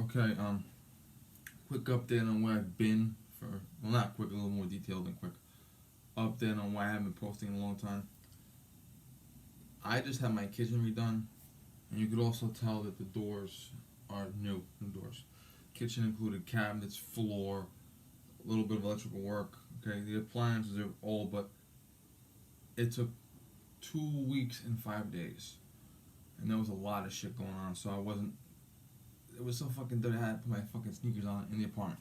Okay, quick update on where I've been for, well, not quick, a little more detailed than quick. Update on why I haven't been posting in a long time. I just had my kitchen redone, and you could also tell that the doors are new doors. Kitchen included cabinets, floor, a little bit of electrical work. Okay, the appliances are old, but it took 2 weeks and 5 days, and there was a lot of shit going on. So I wasn't. It was so fucking dirty. I had to put my fucking sneakers on in the apartment,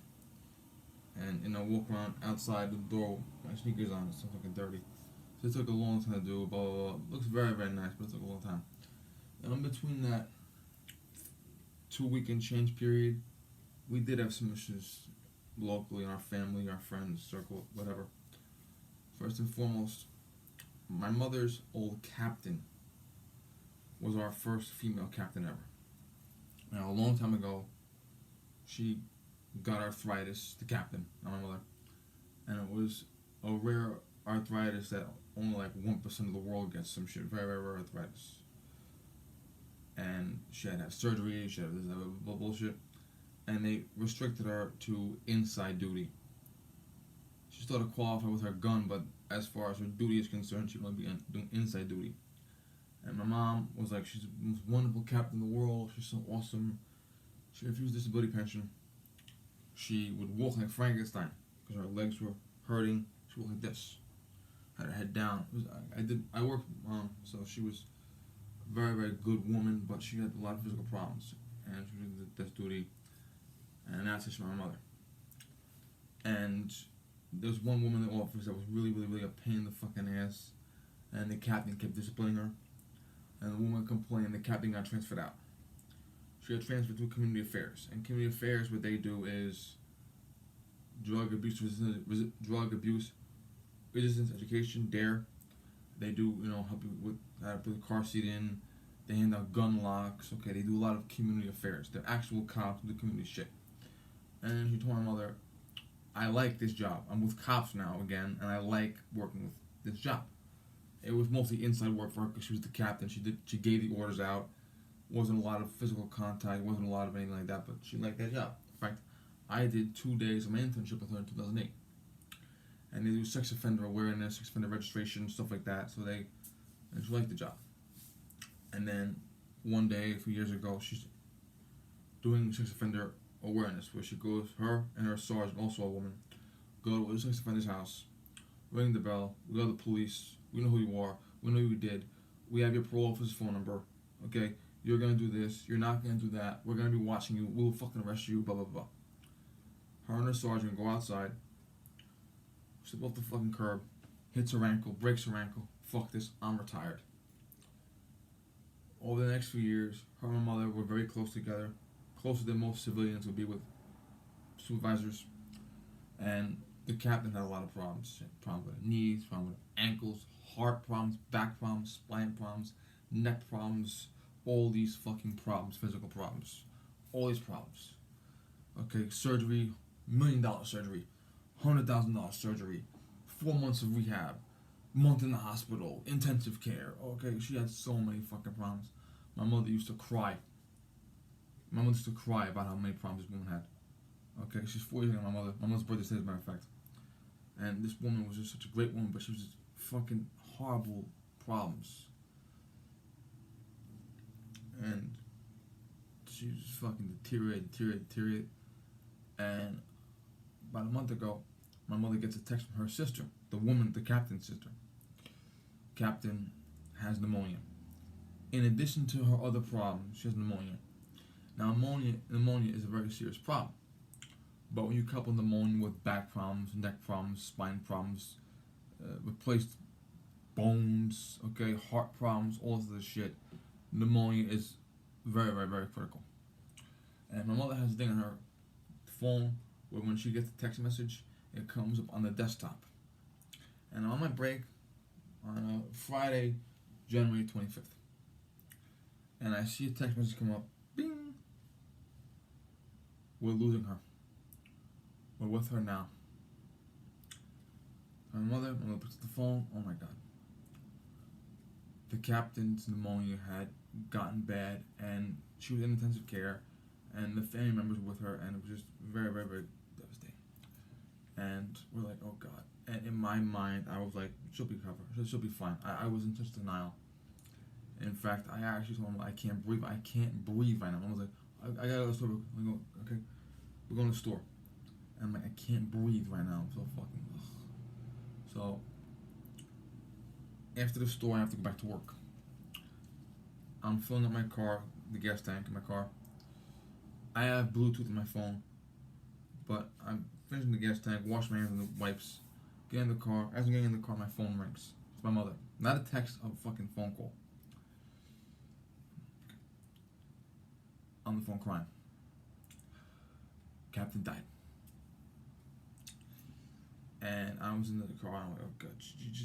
and walk around outside the door with my sneakers on. It's so fucking dirty. So it took a long time to do. Blah blah blah. Looks very very nice, but it took a long time. And in between that 2 week and change period, we did have some issues locally in our family, our friends circle, whatever. First and foremost, my mother's old captain was our first female captain ever. Now, a long time ago, she got arthritis, the captain, not my mother, and it was a rare arthritis that only like 1% of the world gets. Some shit, very very rare arthritis. And she had to have surgery. She had this bullshit, and they restricted her to inside duty. She still had to qualify with her gun, but as far as her duty is concerned, she can only be doing inside duty. And my mom was like, she's the most wonderful captain in the world. She's so awesome. She refused disability pension. She would walk like Frankenstein because her legs were hurting. She walked like this, had her head down. I worked with mom, so she was a very very good woman, but she had a lot of physical problems, and she did desk duty, and that's just my mother. And there's one woman in the office that was really really really a pain in the fucking ass, and the captain kept disciplining her, and the woman complained. The captain got transferred out. She got transferred to community affairs, and community affairs, what they do is drug abuse resistance education. Dare, they do help you with how to put the car seat in. They hand out gun locks. Okay, they do a lot of community affairs. They're actual cops who do community shit. And she told my mother, I like this job. I'm with cops now again, and I like working with this job. It was mostly inside work for her because she was the captain. She gave the orders out. Wasn't a lot of physical contact. Wasn't a lot of anything like that. But she liked that job. In fact, I did 2 days of my internship with her in 2008, and they do sex offender awareness, sex offender registration, stuff like that. And she liked the job. And then one day, a few years ago, she's doing sex offender awareness, where she goes, her and her sergeant, also a woman, go to a sex offender's house, ring the bell, we go to the police, we know who you are, we know what you did, we have your parole officer's phone number, okay, you're gonna do this, you're not gonna do that, we're gonna be watching you, we'll fucking arrest you, blah blah blah. Her and her sergeant go outside, slip off the fucking curb, hits her ankle, breaks her ankle, fuck this, I'm retired. Over the next few years, her and my mother were very close together, closer than most civilians would be with supervisors. And the captain had a lot of problems. Problems with knees, problems with ankles, heart problems, back problems, spine problems, neck problems, all these fucking problems, physical problems. All these problems. Okay, surgery, $1 million surgery, $100,000 surgery, 4 months of rehab, month in the hospital, intensive care. Okay, she had so many fucking problems. My mother used to cry. My mother used to cry about how many problems this woman had. Okay, she's 40 years old. My mother's birthday today, as a matter of fact. And this woman was just such a great woman, but she was just fucking horrible problems. And she just fucking deteriorated. And about a month ago, my mother gets a text from her sister, the woman, the captain's sister. Captain has pneumonia. In addition to her other problems, she has pneumonia. Now, pneumonia is a very serious problem. But when you couple pneumonia with back problems, neck problems, spine problems, replaced bones, okay, heart problems, all of this shit, pneumonia is very, very, very critical. And my mother has a thing on her phone where when she gets a text message, it comes up on the desktop. And on my break, on a Friday, January 25th, and I see a text message come up, bing, we're losing her. We're with her now. My mother picks up the phone, oh my god. The captain's pneumonia had gotten bad, and she was in intensive care, and the family members were with her, and it was just very, very, very devastating. And we're like, oh God. And in my mind, I was like, she'll be covered. She'll be fine. I was in such denial. In fact, I actually told him I can't breathe. I can't breathe right now. I was like, I gotta go to the store. I go, okay, we're going to the store. And I'm like, I can't breathe right now. I'm so fucking. Ugh. So after the store, I have to go back to work. I'm filling up my car, the gas tank in my car. I have Bluetooth in my phone, but I'm finishing the gas tank, wash my hands in the wipes, get in the car. As I'm getting in the car, my phone rings. It's my mother. Not a text, a fucking phone call. On the phone crying. Captain died. And I was in the car, and I'm like, oh God,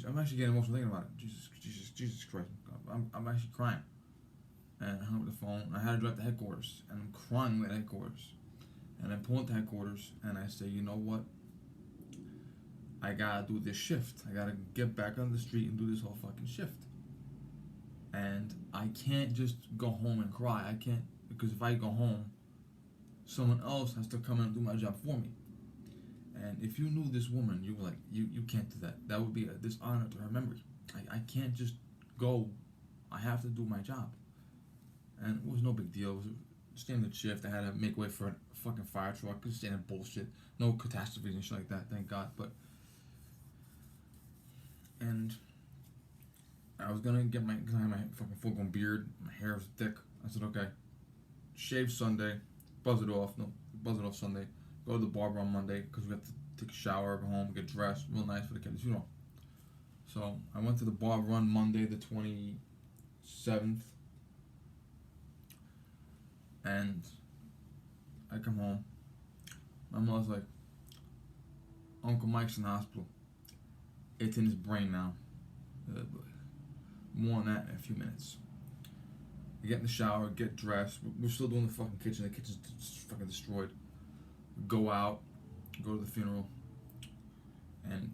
I'm actually getting emotional thinking about it. Jesus Christ. I'm actually crying. And I hung up the phone. I had to drive to headquarters, and I'm crying at headquarters. And I pull into headquarters, and I say, you know what? I gotta do this shift. I gotta get back on the street and do this whole fucking shift. And I can't just go home and cry. I can't, because if I go home, someone else has to come in and do my job for me. And if you knew this woman, you were like, you can't do that. That would be a dishonor to her memory. I can't just go. I have to do my job. And it was no big deal. It was a standard shift. I had to make way for a fucking fire truck. Just standard bullshit. No catastrophes and shit like that, thank God. And I was gonna get because I had my fucking full-grown beard. My hair was thick. I said, okay, shave Sunday, buzz it off Sunday. Go to the barber on Monday because we have to take a shower, go home, get dressed, real nice for the kids, So I went to the barber on Monday, the 27th, and I come home. My mom's like, Uncle Mike's in the hospital. It's in his brain now. More on that in a few minutes. I get in the shower, get dressed. We're still doing the fucking kitchen. The kitchen's fucking destroyed. Go out, go to the funeral, and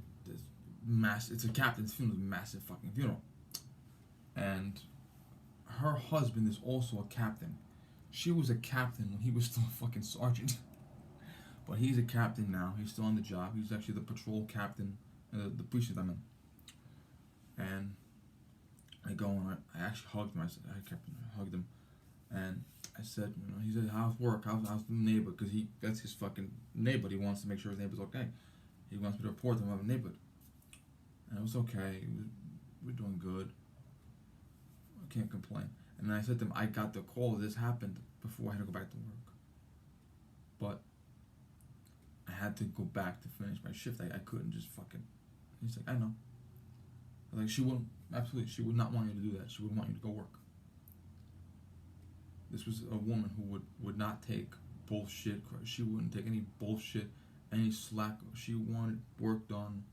it's a captain's funeral, massive fucking funeral. And her husband is also a captain. She was a captain when he was still a fucking sergeant. But he's a captain now. He's still on the job. He's actually the patrol captain, the precinct I'm in. And I go and I actually hugged him. I hugged him, and I said, he said, how's work? How's the neighbor? Because that's his fucking neighbor. He wants to make sure his neighbor's okay. He wants me to report them on the neighbor. And it was okay. We're doing good. I can't complain. And then I said to him, I got the call. This happened before I had to go back to work. But I had to go back to finish my shift. I couldn't just fucking. He's like, I know. Like, she would not want you to do that. She would want you to go work. This was a woman who would not take bullshit. She wouldn't take any bullshit, any slack. She wanted work done.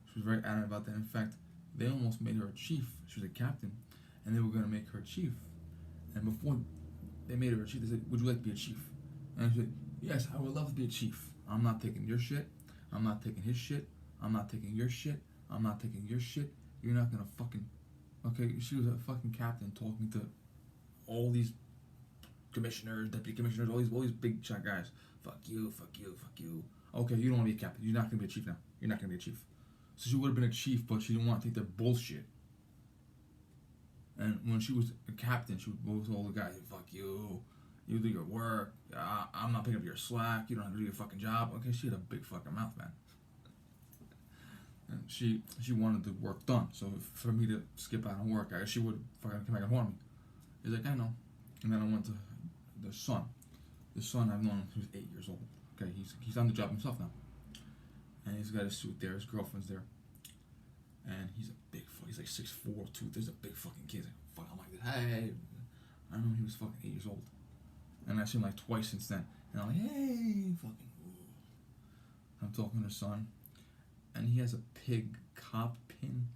She was very adamant about that. In fact, they almost made her a chief. She was a captain, and they were going to make her a chief. And before they made her a chief, they said, would you like to be a chief? And I said, yes, I would love to be a chief. I'm not taking your shit. I'm not taking his shit. I'm not taking your shit. I'm not taking your shit. You're not going to fucking... Okay, she was a fucking captain talking to all these commissioners, deputy commissioners, all these big shot guys. Fuck you, fuck you, fuck you. Okay, you don't want to be a captain. You're not going to be a chief now. You're not going to be a chief. So she would have been a chief, but she didn't want to take that bullshit. And when she was a captain, she would go to all the guys, fuck you. You do your work. I'm not picking up your slack. You don't have to do your fucking job. Okay, she had a big fucking mouth, man. And she wanted the work done. So for me to skip out on work, she would fucking come back and haunt me. He's like, I know. And then I went to the son. The son I've known since he was 8 years old. Okay, he's on the job himself now. And he's got his suit there. His girlfriend's there. And he's a big fuck. He's like 6'4", 2. There's a big fucking kid. He's like, fuck, I'm like this. Hey. I remember he was fucking 8 years old. And I've seen him like twice since then. And I'm like, hey, fucking. Ooh. I'm talking to his son. And he has a pig cop pin.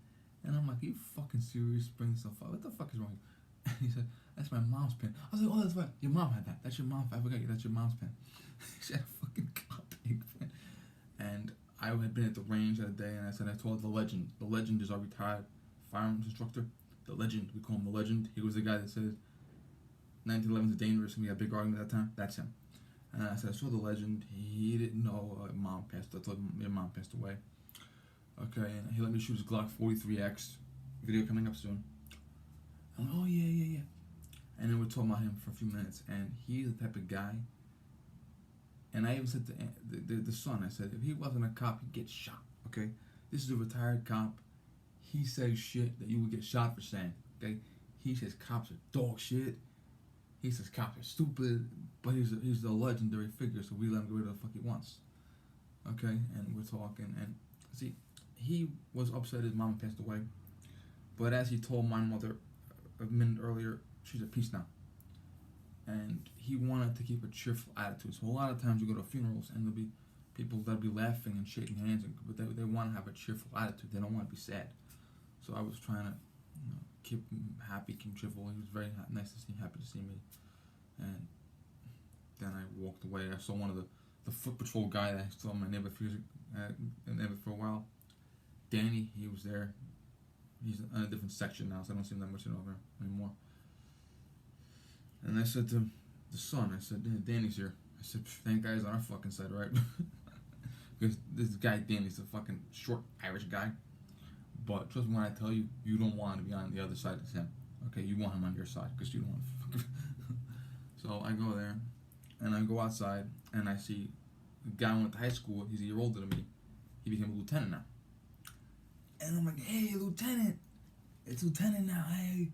And I'm like, are you fucking serious? Bring stuff up. What the fuck is wrong? And he said, that's my mom's pin. I was like, oh, that's right. Your mom had that. That's your mom's. I forgot you. That's your mom's pin. She had a fucking cop pig pin. And I had been at the range that day, and I told the legend. The legend is our retired firearms instructor. The legend. We call him the legend. He was the guy that said, 1911 is dangerous, and we had a big argument at that time. That's him. And I said, I saw the legend. He didn't know mom passed. I told him your mom passed away. Okay, and he let me shoot his Glock 43X. Video coming up soon. I'm like, oh yeah. And then we're talking about him for a few minutes, and he's the type of guy. And I even said to the son, I said, if he wasn't a cop, he'd get shot. Okay, this is a retired cop. He says shit that you would get shot for saying. Okay, he says cops are dog shit. He says cops are stupid, but he's a legendary figure, so we let him do whatever the fuck he wants. Okay, and we're talking, and see, he was upset his mom passed away, but as he told my mother a minute earlier, she's at peace now. And he wanted to keep a cheerful attitude. So a lot of times you go to funerals and there'll be people that'll be laughing and shaking hands, but they want to have a cheerful attitude. They don't want to be sad. So I was trying to keep him happy, keep him cheerful. He was very nice to see him, happy to see me. And then I walked away. I saw one of the foot patrol guy that I saw in my neighborhood for a while. Danny, he was there. He's in a different section now, so I don't see him that much over anymore. And I said to the son, I said, Danny's here. I said, thank guy's on our fucking side, right? Because this guy, Danny's a fucking short Irish guy. But trust me when I tell you, you don't want to be on the other side as him. Okay, you want him on your side, because you don't want to So I go there, and I go outside, and I see the guy who went to high school. He's a year older than me. He became a lieutenant now. And I'm like, hey, lieutenant. It's lieutenant now, hey.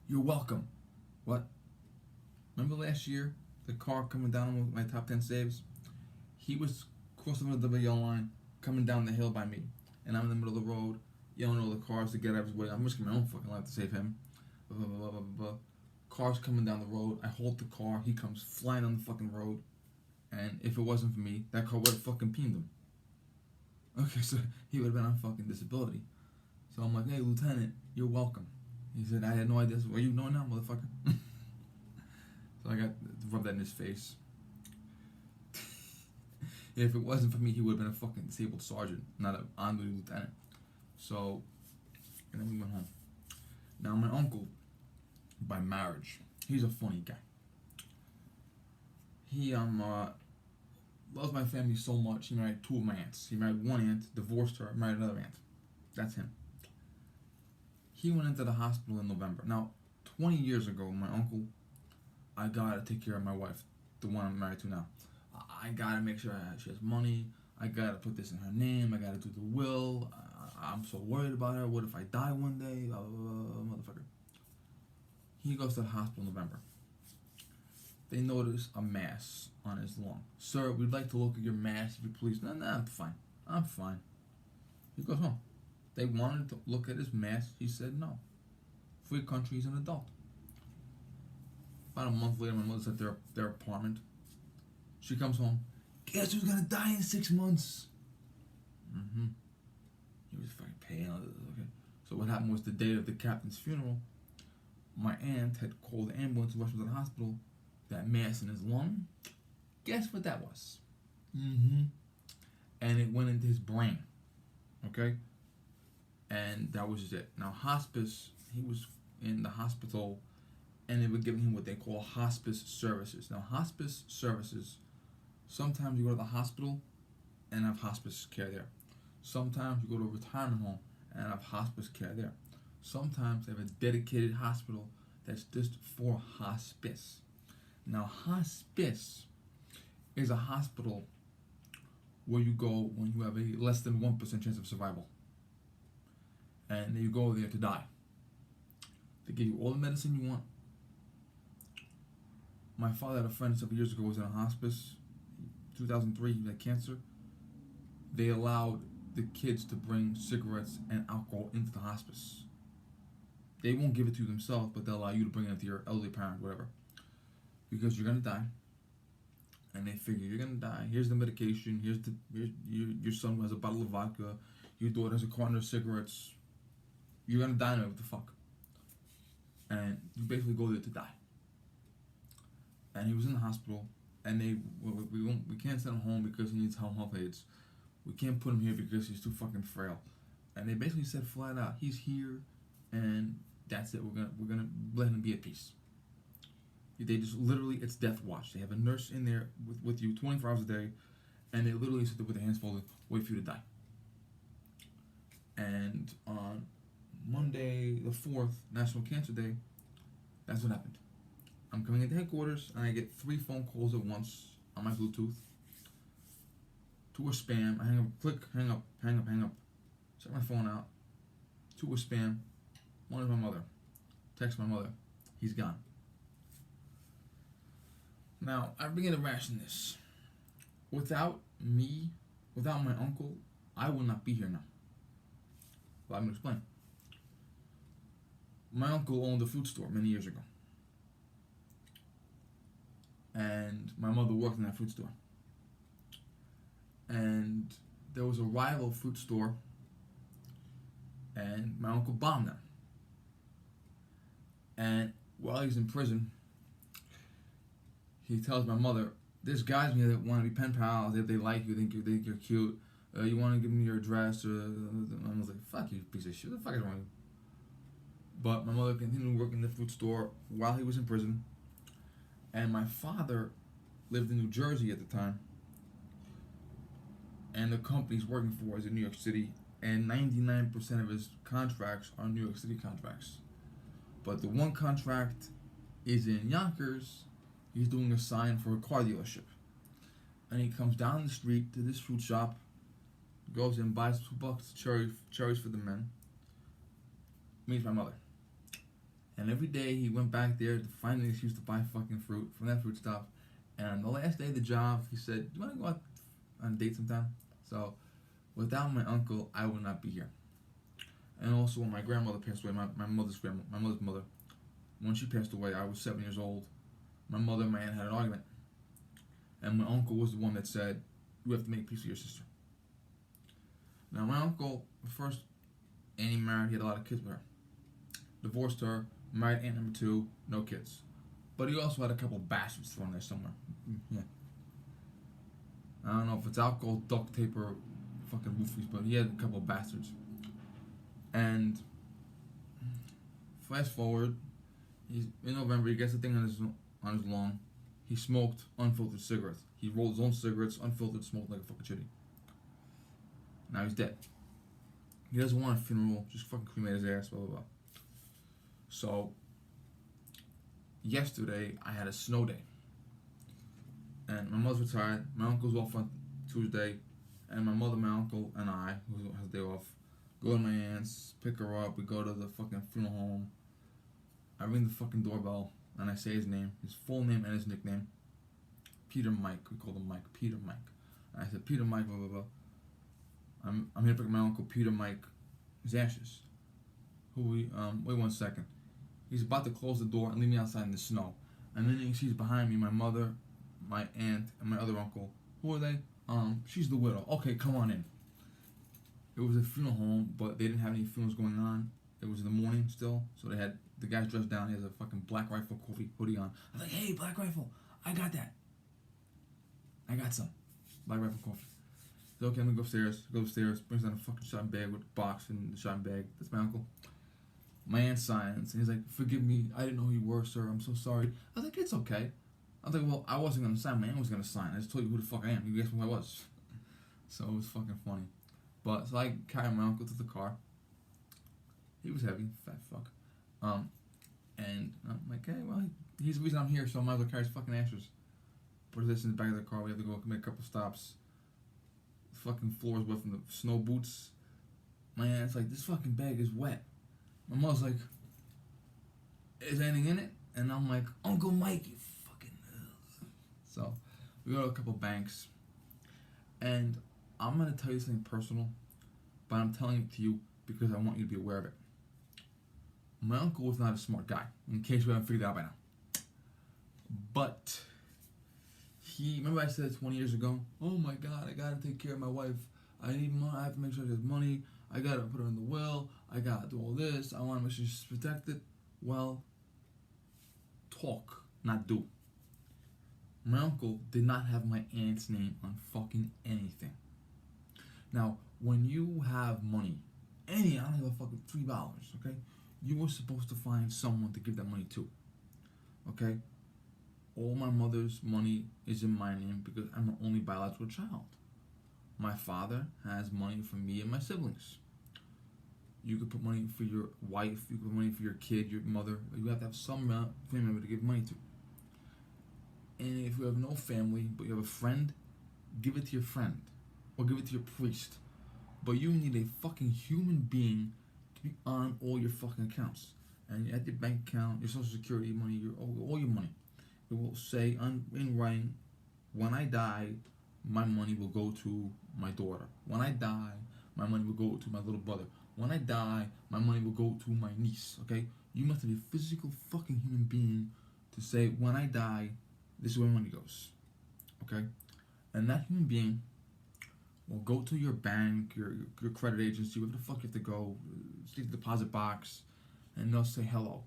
You're welcome. What? Remember last year, the car coming down with my top 10 saves? He was crossing the yellow line, coming down the hill by me. And I'm in the middle of the road, yelling at all the cars to get out of his way. I'm risking my own fucking life to save him. Blah, blah, blah, blah, blah. Car's coming down the road. I hold the car. He comes flying on the fucking road. And if it wasn't for me, that car would have fucking peened him. Okay, so he would have been on fucking disability. So I'm like, hey, Lieutenant, you're welcome. He said, I had no idea. What are you doing now, motherfucker? So I got to rub that in his face. If it wasn't for me, he would have been a fucking disabled sergeant, not an on-duty lieutenant. So, and then we went home. Now, my uncle, by marriage, he's a funny guy. He loves my family so much, he married two of my aunts. He married one aunt, divorced her, married another aunt. That's him. He went into the hospital in November. Now, 20 years ago, my uncle, I gotta take care of my wife, the one I'm married to now. I gotta make sure she has money. I gotta put this in her name. I gotta do the will. I'm so worried about her. What if I die one day? Motherfucker. He goes to the hospital in November. They notice a mass on his lung. Sir, we'd like to look at your mass if you please. No, I'm fine. I'm fine. He goes home. They wanted to look at his mass. He said no. Free country, he's an adult. About a month later, my mother's at their apartment. She comes home. Guess who's gonna die in 6 months? He was fucking pale. Okay. So what happened was the day of the captain's funeral, my aunt had called the ambulance and rushed him to the hospital. That mass in his lung. Guess what that was? And it went into his brain. Okay? And that was just it. Now hospice, he was in the hospital and they were giving him what they call hospice services. Now hospice services, sometimes you go to the hospital and have hospice care there. Sometimes you go to a retirement home and have hospice care there. Sometimes they have a dedicated hospital that's just for hospice. Now hospice is a hospital where you go when you have a less than 1% chance of survival. And you go there to die. They give you all the medicine you want. My father had a friend several years ago who was in a hospice. 2003, he had cancer. They allowed the kids to bring cigarettes and alcohol into the hospice. They won't give it to you themselves, but they'll allow you to bring it to your elderly parent, whatever. Because you're going to die. And they figure, you're going to die. Here's the medication. Here's your son who has a bottle of vodka. Your daughter has a carton of cigarettes. You're going to die now. What the fuck? And you basically go there to die. And he was in the hospital. And we can't send him home because he needs health aids. We can't put him here because he's too fucking frail. And they basically said flat out, he's here, and that's it. We're gonna let him be at peace. They just literally, it's death watch. They have a nurse in there with you 24 hours a day, and they literally sit there with their hands folded, wait for you to die. And on Monday, the 4th, National Cancer Day, that's what happened. I'm coming into headquarters, and I get 3 phone calls at once on my Bluetooth. 2 are spam. I hang up, click, hang up, hang up, hang up. Check my phone out. 2 are spam. 1 is my mother. Text my mother. He's gone. Now, I begin to ration this. Without me, without my uncle, I would not be here now. Well, I'm going to explain. My uncle owned a food store many years ago. And my mother worked in that food store. And there was a rival food store, and my uncle bombed them. And while he's in prison, he tells my mother, "There's guys in here that want to be pen pals. If they like you, think you're cute. You want to give me your address?" I was like, "Fuck you, piece of shit. What the fuck is wrong with you?" But my mother continued working in the food store while he was in prison. And my father lived in New Jersey at the time. And the company he's working for is in New York City. And 99% of his contracts are New York City contracts. But the one contract is in Yonkers. He's doing a sign for a car dealership. And he comes down the street to this fruit shop, goes in, buys $2 cherries for the men, meets my mother. And every day he went back there to find an excuse to buy fucking fruit from that fruit stop. And on the last day of the job, he said, "Do you want to go out on a date sometime?" So, without my uncle, I would not be here. And also, when my grandmother passed away, my mother's mother, when she passed away, I was 7 years old. My mother and my aunt had an argument. And my uncle was the one that said, "You have to make peace with your sister." Now, my uncle, first, Annie married, he had a lot of kids with her. Divorced her, married aunt number 2, no kids. But he also had a couple bastards thrown there somewhere. Yeah. I don't know if it's alcohol, duct tape, or fucking roofies, but he had a couple bastards. And fast forward, he's in November, he gets a thing on his lawn. He smoked unfiltered cigarettes. He rolled his own cigarettes, unfiltered, smoked like a fucking chitty. Now he's dead. He doesn't want a funeral, just fucking cremate his ass, blah, blah, blah. So, yesterday, I had a snow day. And my mother's retired, my uncle's off on Tuesday, and my mother, my uncle, and I, who has a day off, go to my aunt's, pick her up, we go to the fucking funeral home. I ring the fucking doorbell, and I say his name, his full name and his nickname. Peter Mike, we called him Mike, Peter Mike. And I said, "Peter Mike, blah, blah, blah. I'm here to pick up my uncle Peter Mike, his ashes." Wait 1 second. He's about to close the door and leave me outside in the snow. And then he sees behind me my mother, my aunt, and my other uncle. Who are they? She's the widow. Okay, come on in. It was a funeral home, but they didn't have any funerals going on. It was in the morning still, so they had the guy's dressed down. He has a fucking Black Rifle coffee hoodie on. I was like, "Hey, Black Rifle, I got that. I got some Black Rifle coffee." So okay, I'm gonna go upstairs. Go upstairs, brings down a fucking shopping bag with a box and the shopping bag. That's my uncle. My aunt signs, and he's like, "Forgive me, I didn't know who you were, sir. I'm so sorry." I was like, "It's okay." I was like, "Well, I wasn't gonna sign. My aunt was gonna sign. I just told you who the fuck I am. You guessed who I was." So it was fucking funny. But so I carried my uncle to the car. He was heavy, fat fuck. And I'm like, "Hey, well, he's the reason I'm here, so I might as well carry his fucking ashes." Put this in the back of the car. We have to go make a couple stops. The fucking floor is wet from the snow boots. My aunt's like, "This fucking bag is wet." My mom's like, "Is anything in it?" And I'm like, "Uncle Mike, you fucking..." So, we go to a couple banks. And I'm going to tell you something personal, but I'm telling it to you because I want you to be aware of it. My uncle was not a smart guy, in case we haven't figured it out by now. But, remember I said 20 years ago, "Oh my God, I gotta take care of my wife. I need money, I have to make sure she has money. I gotta put her in the will. I gotta do all this. I wanna make sure she's protected." Well, talk, not do. My uncle did not have my aunt's name on fucking anything. Now, when you have money, I don't give a fucking $3, okay? You were supposed to find someone to give that money to, okay? All my mother's money is in my name because I'm her only biological child. My father has money for me and my siblings. You could put money for your wife, you could put money for your kid, your mother. You have to have some family member to give money to. And if you have no family, but you have a friend, give it to your friend. Or give it to your priest. But you need a fucking human being to be on all your fucking accounts. And at your bank account, your social security money, all your money. It will say in writing, when I die, my money will go to my daughter. When I die, my money will go to my little brother. When I die, my money will go to my niece. Okay? You must be a physical fucking human being to say, when I die, this is where my money goes. Okay? And that human being will go to your bank, your credit agency, wherever the fuck you have to go, see the deposit box, and they'll say, hello,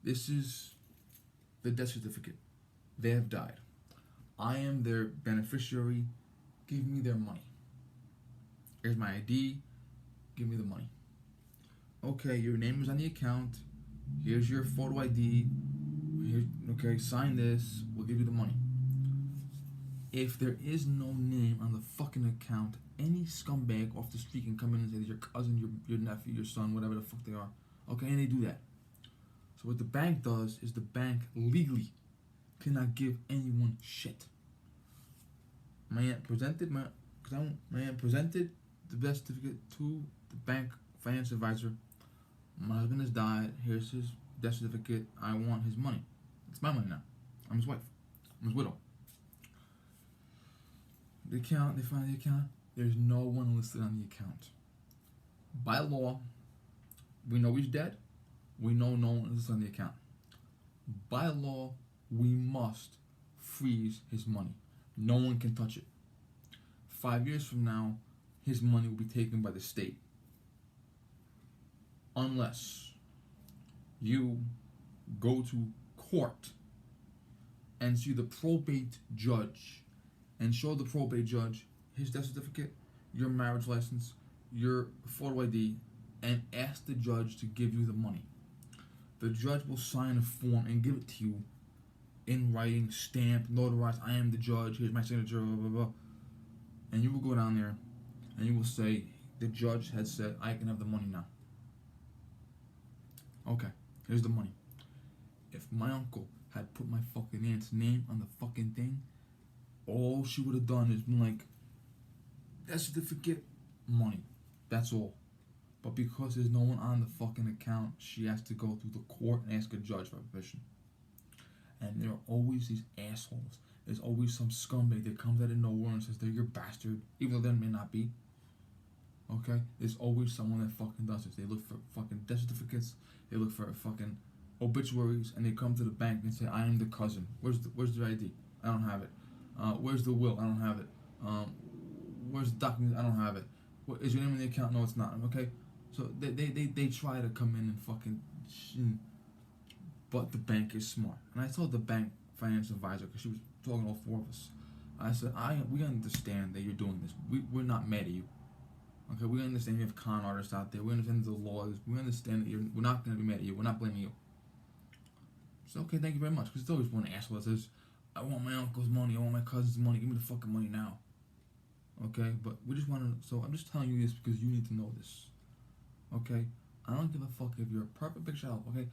this is the death certificate. They have died. I am their beneficiary. Give me their money. Here's my ID. Give me the money. Okay, your name is on the account. Here's your photo ID. Okay, sign this. We'll give you the money. If there is no name on the fucking account, any scumbag off the street can come in and say your cousin, your nephew, your son, whatever the fuck they are. Okay, and they do that. So what the bank does is the bank legally cannot give anyone shit. My aunt presented the death certificate to the bank finance advisor. My husband has died. Here's his death certificate. I want his money. It's my money now. I'm his wife. I'm his widow. The account, they find the account. There's no one listed on the account. By law, we know he's dead. We know no one is listed on the account. By law, we must freeze his money. No one can touch it. 5 years from now, his money will be taken by the state. Unless you go to court and see the probate judge and show the probate judge his death certificate, your marriage license, your photo ID, and ask the judge to give you the money. The judge will sign a form and give it to you in writing, stamped, notarized. I am the judge. Here's my signature, blah, blah, blah. And you will go down there and you will say, the judge had said, I can have the money now. Okay, here's the money. If my uncle had put my fucking aunt's name on the fucking thing, all she would have done is been like, death certificate, money. That's all. But because there's no one on the fucking account, she has to go through the court and ask a judge for permission. And there are always these assholes. There's always some scumbag that comes out of nowhere and says they're your bastard, even though there may not be. Okay? There's always someone that fucking does this. They look for fucking death certificates, they look for fucking obituaries, and they come to the bank and say, I am the cousin. Where's the ID? I don't have it. Where's the will? I don't have it. Where's the document? I don't have it. What, is your name in the account? No, it's not. Okay? So they try to come in and fucking... But the bank is smart. And I told the bank finance advisor, because she was talking to all four of us, I said, we understand that you're doing this. We're not mad at you. Okay, we understand you have con artists out there. We understand the laws. We understand that we're not going to be mad at you. We're not blaming you. So, okay, thank you very much. Because there's always one asshole that says, I want my uncle's money. I want my cousin's money. Give me the fucking money now. Okay, but we just want to... So, I'm just telling you this because you need to know this. Okay? I don't give a fuck if you're a perfect big child. Okay?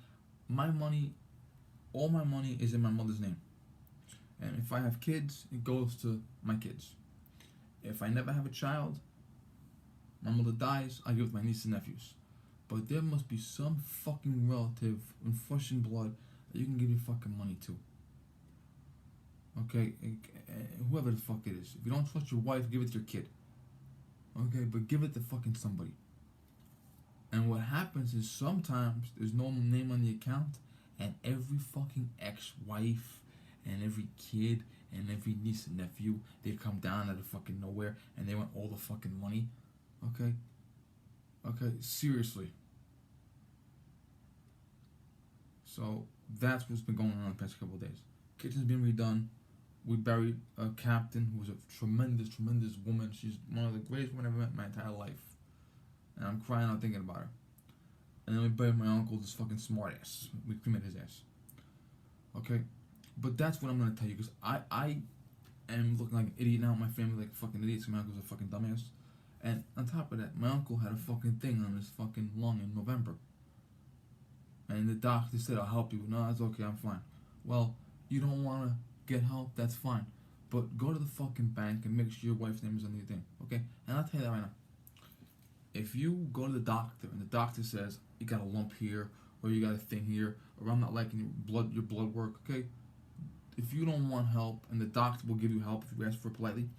My money, all my money is in my mother's name. And if I have kids, it goes to my kids. If I never have a child, my mother dies, I give it to my nieces and nephews. But there must be some fucking relative in flesh and blood that you can give your fucking money to. Okay? Whoever the fuck it is. If you don't trust your wife, give it to your kid. Okay? But give it to fucking somebody. And what happens is sometimes there's no name on the account, and every fucking ex-wife and every kid and every niece and nephew, they come down out of fucking nowhere and they want all the fucking money. Okay? Okay, seriously. So that's what's been going on the past couple of days. Kitchen's been redone. We buried a captain who was a tremendous, tremendous woman. She's one of the greatest women I've ever met in my entire life. And I'm crying out thinking about her. And then we buried my uncle, this fucking smart ass. We cremated his ass. Okay? But that's what I'm gonna tell you, because I am looking like an idiot now. My family like a fucking idiot. So my uncle's a fucking dumbass. And on top of that, my uncle had a fucking thing on his fucking lung in November. And the doctor said, I'll help you. No, it's okay, I'm fine. Well, you don't want to get help, that's fine. But go to the fucking bank and make sure your wife's name is on your thing, okay? And I'll tell you that right now. If you go to the doctor and the doctor says, you got a lump here, or you got a thing here, or I'm not liking your blood work, okay? If you don't want help, and the doctor will give you help if you ask for it politely,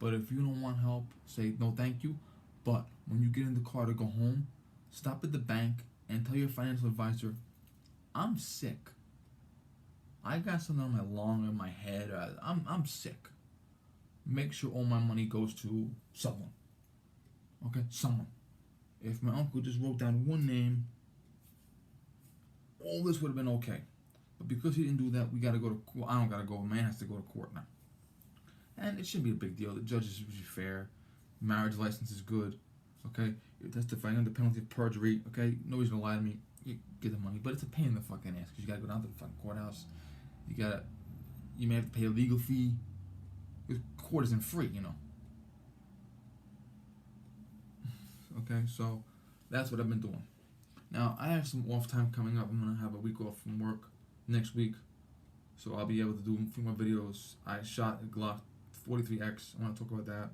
but if you don't want help, say no thank you. But when you get in the car to go home, stop at the bank and tell your financial advisor, I'm sick. I got something on my lung or my head. I'm sick. Make sure all my money goes to someone. Okay, someone. If my uncle just wrote down one name, all this would have been okay. But because he didn't do that, we got to go to court. I don't got to go. A man has to go to court now. And it shouldn't be a big deal. The judge is usually fair. Marriage license is good. Okay, you're testifying under penalty of perjury. Okay, nobody's gonna lie to me. You get the money, but it's a pain in the fucking ass because you gotta go down to the fucking courthouse. You may have to pay a legal fee. Because court isn't free, you know. Okay, so that's what I've been doing. Now I have some off time coming up. I'm gonna have a week off from work next week, so I'll be able to do a few more videos. I shot a Glock 43X. I want to talk about that.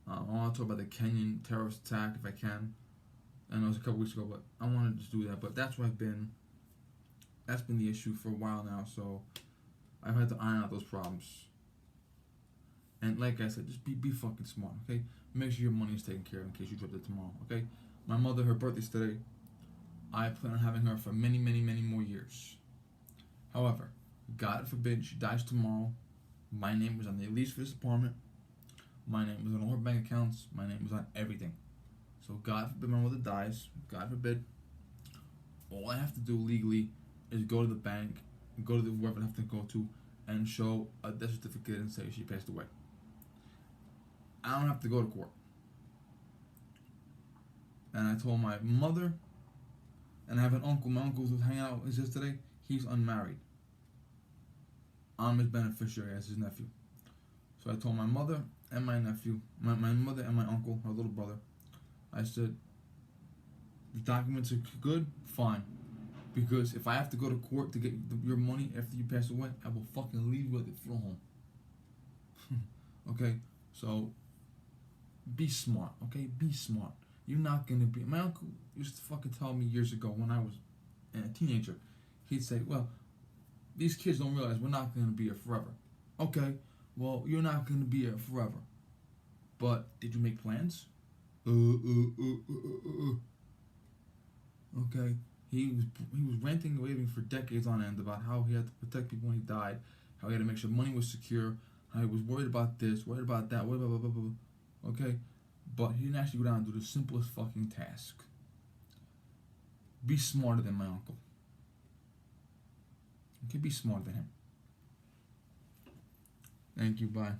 I want to talk about the Kenyan terrorist attack if I can. I know it was a couple weeks ago, but I wanted to just do that. But that's where I've been. That's been the issue for a while now, so I've had to iron out those problems. And like I said, just be fucking smart, okay? Make sure your money is taken care of in case you drop it tomorrow, okay? My mother, her birthday's today. I plan on having her for many, many, many more years. However, God forbid she dies tomorrow. My name was on the lease for this apartment. My name was on all her bank accounts. My name was on everything. So God forbid my mother dies. God forbid. All I have to do legally is go to the bank, go to whoever I have to go to, and show a death certificate and say she passed away. I don't have to go to court. And I told my mother, and I have an uncle. My uncle was hanging out with us yesterday. He's unmarried. I'm his beneficiary as his nephew. So I told my mother and my nephew, my mother and my uncle, her little brother, I said, the documents are good, fine. Because if I have to go to court to get your money after you pass away, I will fucking leave with it from home. Okay? So, be smart, okay? Be smart. You're not gonna be... My uncle used to fucking tell me years ago when I was a teenager, he'd say, well, these kids don't realize we're not gonna be here forever. Okay, well, you're not gonna be here forever. But, did you make plans? Okay? He was ranting and raving for decades on end about how he had to protect people when he died, how he had to make sure money was secure, how he was worried about this, worried about that, worried about blah, blah, blah. Okay? But he didn't actually go down and do the simplest fucking task. Be smarter than my uncle. Okay, be smarter than him. Thank you, bye.